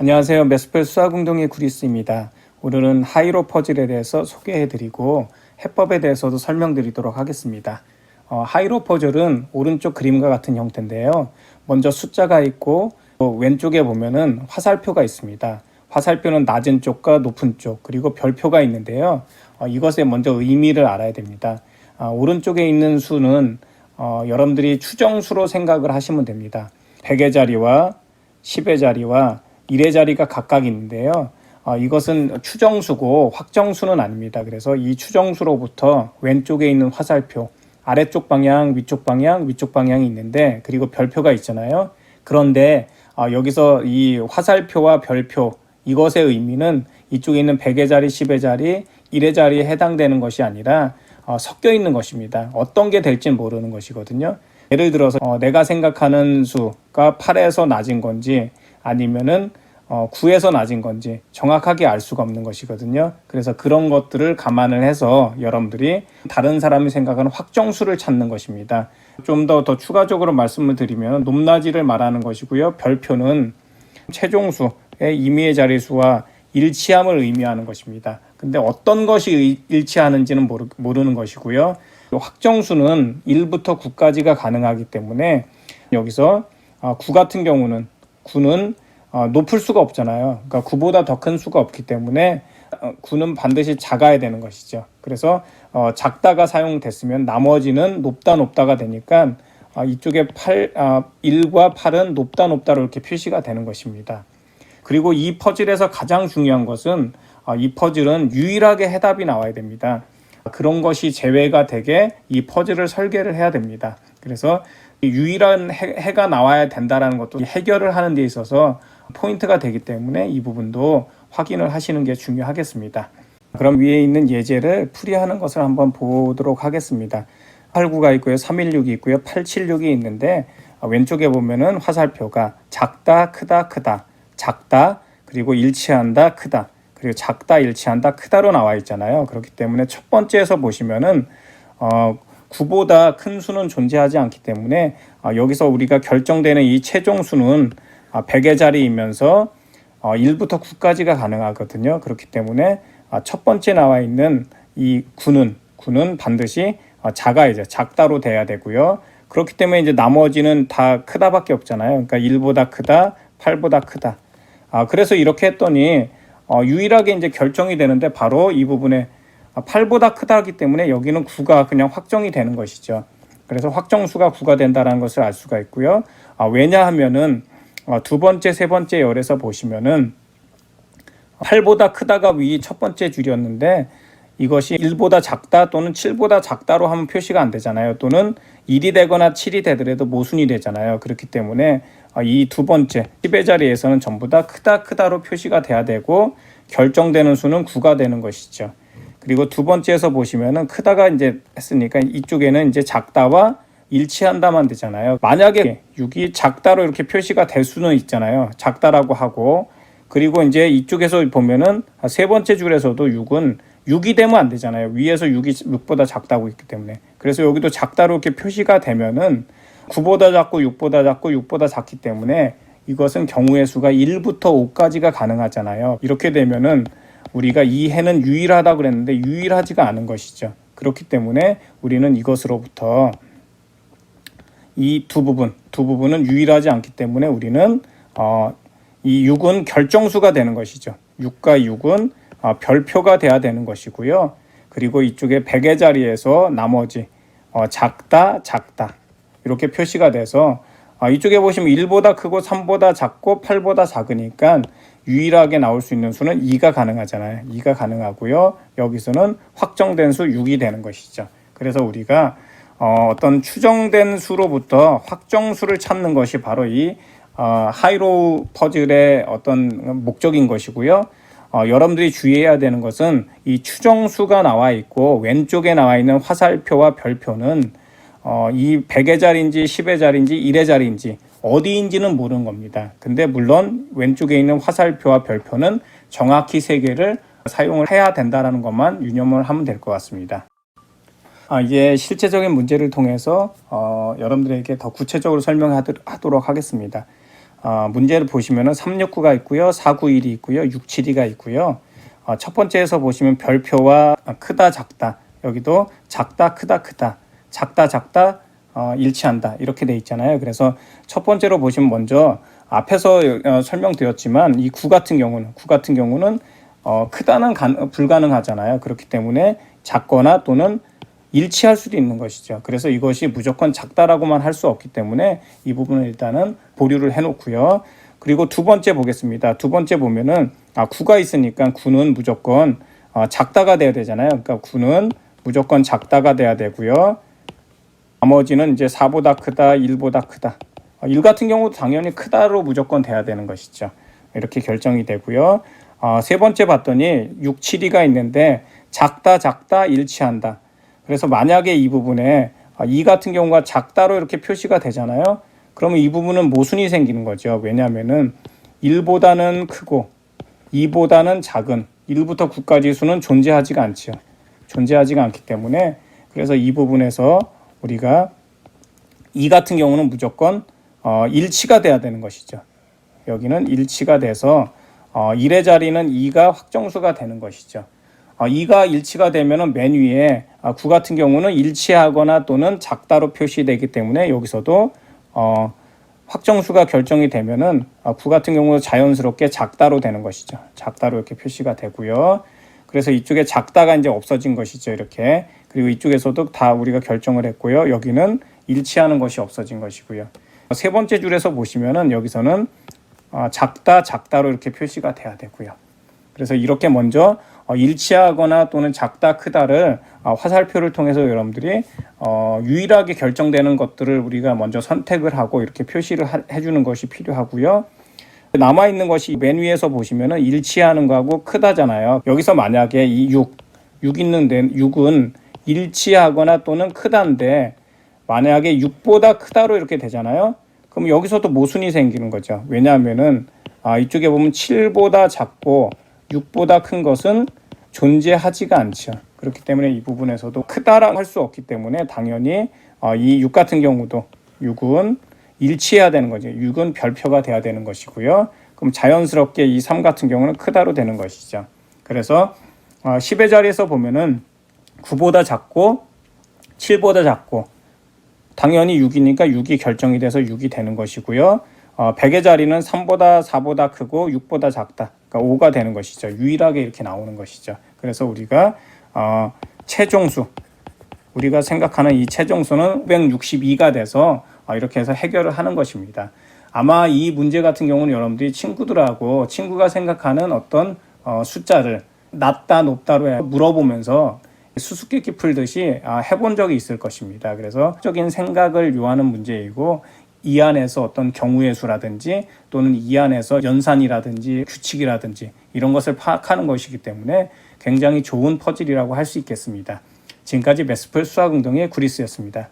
안녕하세요. 메스펠 수학운동의 구리스입니다. 오늘은 하이로 퍼즐에 대해서 소개해드리고 해법에 대해서도 설명드리도록 하겠습니다. 하이로 퍼즐은 오른쪽 그림과 같은 형태인데요. 먼저 숫자가 있고 왼쪽에 보면은 화살표가 있습니다. 화살표는 낮은 쪽과 높은 쪽 그리고 별표가 있는데요. 이것의 먼저 의미를 알아야 됩니다. 오른쪽에 있는 수는 여러분들이 추정수로 생각을 하시면 됩니다. 100의 자리와 10의 자리와 1의 자리가 각각 있는데요. 이것은 추정수고 확정수는 아닙니다. 그래서 이 추정수로부터 왼쪽에 있는 화살표, 아래쪽 방향, 위쪽 방향, 위쪽 방향이 있는데 그리고 별표가 있잖아요. 그런데 여기서 이 화살표와 별표 이것의 의미는 이쪽에 있는 100의 자리, 10의 자리, 1의 자리에 해당되는 것이 아니라 섞여 있는 것입니다. 어떤 게 될지는 모르는 것이거든요. 예를 들어서 내가 생각하는 수가 8에서 낮은 건지 아니면은 9에서 낮은 건지 정확하게 알 수가 없는 것이거든요. 그래서 그런 것들을 감안을 해서 여러분들이 다른 사람이 생각하는 확정수를 찾는 것입니다. 좀 더 추가적으로 말씀을 드리면 높낮이를 말하는 것이고요. 별표는 최종수의 임의의 자리수와 일치함을 의미하는 것입니다. 근데 어떤 것이 일치하는지는 모르는 것이고요. 확정수는 1부터 9까지가 가능하기 때문에 여기서 9 같은 경우는 9는 높을 수가 없잖아요. 그러니까 9보다 더 큰 수가 없기 때문에 9는 반드시 작아야 되는 것이죠. 그래서 작다가 사용됐으면 나머지는 높다가 되니까 이쪽에 1과 8은 높다로 이렇게 표시가 되는 것입니다. 그리고 이 퍼즐에서 가장 중요한 것은 이 퍼즐은 유일하게 해답이 나와야 됩니다. 그런 것이 제외가 되게 이 퍼즐을 설계를 해야 됩니다. 그래서 유일한 해가 나와야 된다는 것도 해결을 하는 데 있어서 포인트가 되기 때문에 이 부분도 확인을 하시는 게 중요하겠습니다. 그럼 위에 있는 예제를 풀이하는 것을 한번 보도록 하겠습니다. 89가 있고요. 316이 있고요. 876이 있는데 왼쪽에 보면은 화살표가 작다, 크다, 작다, 그리고 일치한다, 크다, 그리고 작다, 일치한다, 크다로 나와 있잖아요. 그렇기 때문에 첫 번째에서 보시면은 9보다 큰 수는 존재하지 않기 때문에 여기서 우리가 결정되는 이 최종 수는 100의 자리이면서 1부터 9까지가 가능하거든요. 그렇기 때문에 첫 번째 나와 있는 이 9는 반드시 작아야죠. 작다로 돼야 되고요. 그렇기 때문에 이제 나머지는 다 크다밖에 없잖아요. 그러니까 1보다 크다, 8보다 크다. 그래서 이렇게 했더니 유일하게 이제 결정이 되는데 바로 이 부분에 8보다 크다기 때문에 여기는 9가 그냥 확정이 되는 것이죠. 그래서 확정수가 9가 된다는 것을 알 수가 있고요. 왜냐하면은 두 번째, 세 번째 열에서 보시면은 8보다 크다가 위 첫 번째 줄이었는데 이것이 1보다 작다 또는 7보다 작다로 하면 표시가 안 되잖아요. 또는 1이 되거나 7이 되더라도 모순이 되잖아요. 그렇기 때문에 이 두 번째 10의 자리에서는 전부 다 크다로 표시가 돼야 되고 결정되는 수는 9가 되는 것이죠. 그리고 두 번째에서 보시면은 크다가 이제 했으니까 이쪽에는 이제 작다와 일치한다만 되잖아요. 만약에 6이 작다로 이렇게 표시가 될 수는 있잖아요. 작다라고 하고 그리고 이제 이쪽에서 보면은 세 번째 줄에서도 6은 6이 되면 안 되잖아요. 위에서 6이 6보다 작다고 있기 때문에. 그래서 여기도 작다로 이렇게 표시가 되면은 9보다 작고 6보다 작고 6보다 작기 때문에 이것은 경우의 수가 1부터 5까지가 가능하잖아요. 이렇게 되면은 우리가 이 해는 유일하다 그랬는데 유일하지가 않은 것이죠. 그렇기 때문에 우리는 이것으로부터 이 두 부분은 유일하지 않기 때문에 우리는 이 6은 결정수가 되는 것이죠. 6과 6은 별표가 돼야 되는 것이고요. 그리고 이쪽에 100의 자리에서 나머지 작다 이렇게 표시가 돼서 이쪽에 보시면 1보다 크고 3보다 작고 8보다 작으니까 유일하게 나올 수 있는 수는 2가 가능하잖아요. 2가 가능하고요. 여기서는 확정된 수 6이 되는 것이죠. 그래서 우리가 어떤 추정된 수로부터 확정수를 찾는 것이 바로 이 하이로우 퍼즐의 어떤 목적인 것이고요. 여러분들이 주의해야 되는 것은 이 추정수가 나와 있고 왼쪽에 나와 있는 화살표와 별표는 이 100의 자리인지 10의 자리인지 1의 자리인지 어디인지는 모르는 겁니다. 근데 물론 왼쪽에 있는 화살표와 별표는 정확히 세 개를 사용을 해야 된다는 것만 유념을 하면 될 것 같습니다. 이제 실제적인 문제를 통해서 여러분들에게 더 구체적으로 설명하도록 하겠습니다. 문제를 보시면은 369가 있고요. 491이 있고요. 672가 있고요. 첫 번째에서 보시면 별표와 크다 작다, 여기도 작다 크다 크다, 작다 작다 일치한다 이렇게 돼 있잖아요. 그래서 첫 번째로 보시면 먼저 앞에서 설명드렸지만 이 구 같은 경우는 크다는 불가능하잖아요. 그렇기 때문에 작거나 또는 일치할 수도 있는 것이죠. 그래서 이것이 무조건 작다라고만 할 수 없기 때문에 이 부분을 일단은 보류를 해 놓고요. 그리고 두 번째 보겠습니다. 두 번째 보면은 구가 있으니까 구는 무조건 작다가 돼야 되잖아요. 그러니까 구는 무조건 작다가 돼야 되고요. 나머지는 이제 4보다 크다, 1보다 크다. 1 같은 경우도 당연히 크다로 무조건 돼야 되는 것이죠. 이렇게 결정이 되고요. 세 번째 봤더니 6, 7, 2가 있는데 작다 일치한다. 그래서 만약에 이 부분에 2 같은 경우가 작다로 이렇게 표시가 되잖아요. 그러면 이 부분은 모순이 생기는 거죠. 왜냐하면은 1보다는 크고 2보다는 작은 1부터 9까지 수는 존재하지가 않죠. 존재하지가 않기 때문에 그래서 이 부분에서 우리가 2 같은 경우는 무조건 일치가 돼야 되는 것이죠. 여기는 일치가 돼서 1의 자리는 2가 확정수가 되는 것이죠. 2가 일치가 되면은 맨 위에 9 같은 경우는 일치하거나 또는 작다로 표시되기 때문에 여기서도 확정수가 결정이 되면은 9 같은 경우는 자연스럽게 작다로 되는 것이죠. 작다로 이렇게 표시가 되고요. 그래서 이쪽에 작다가 이제 없어진 것이죠. 이렇게. 그리고 이쪽에서도 다 우리가 결정을 했고요. 여기는 일치하는 것이 없어진 것이고요. 세 번째 줄에서 보시면은 여기서는 작다로 이렇게 표시가 돼야 되고요. 그래서 이렇게 먼저 일치하거나 또는 작다 크다를 화살표를 통해서 여러분들이 유일하게 결정되는 것들을 우리가 먼저 선택을 하고 이렇게 표시를 해주는 것이 필요하고요. 남아있는 것이 맨 위에서 보시면은 일치하는 거하고 크다잖아요. 여기서 만약에 이 6 있는데 6은 일치하거나 또는 크다인데 만약에 6보다 크다로 이렇게 되잖아요. 그럼 여기서도 모순이 생기는 거죠. 왜냐하면은 이쪽에 보면 7보다 작고 6보다 큰 것은 존재하지가 않죠. 그렇기 때문에 이 부분에서도 크다라고 할 수 없기 때문에 당연히 이 6 같은 경우도 6은 일치해야 되는 거죠. 6은 별표가 돼야 되는 것이고요. 그럼 자연스럽게 이 3 같은 경우는 크다로 되는 것이죠. 그래서 10의 자리에서 보면은 9보다 작고 7보다 작고 당연히 6이니까 6이 결정이 돼서 6이 되는 것이고요. 100의 자리는 3보다 4보다 크고 6보다 작다. 그러니까 5가 되는 것이죠. 유일하게 이렇게 나오는 것이죠. 그래서 우리가 최종수, 우리가 생각하는 이 최종수는 562가 돼서 이렇게 해서 해결을 하는 것입니다. 아마 이 문제 같은 경우는 여러분들이 친구가 생각하는 어떤 숫자를 낮다 높다로 물어보면서 수수께끼 풀듯이 해본 적이 있을 것입니다. 그래서 적인 생각을 요하는 문제이고 이 안에서 어떤 경우의 수라든지 또는 이 안에서 연산이라든지 규칙이라든지 이런 것을 파악하는 것이기 때문에 굉장히 좋은 퍼즐이라고 할 수 있겠습니다. 지금까지 매스풀 수학운동의 구리스였습니다.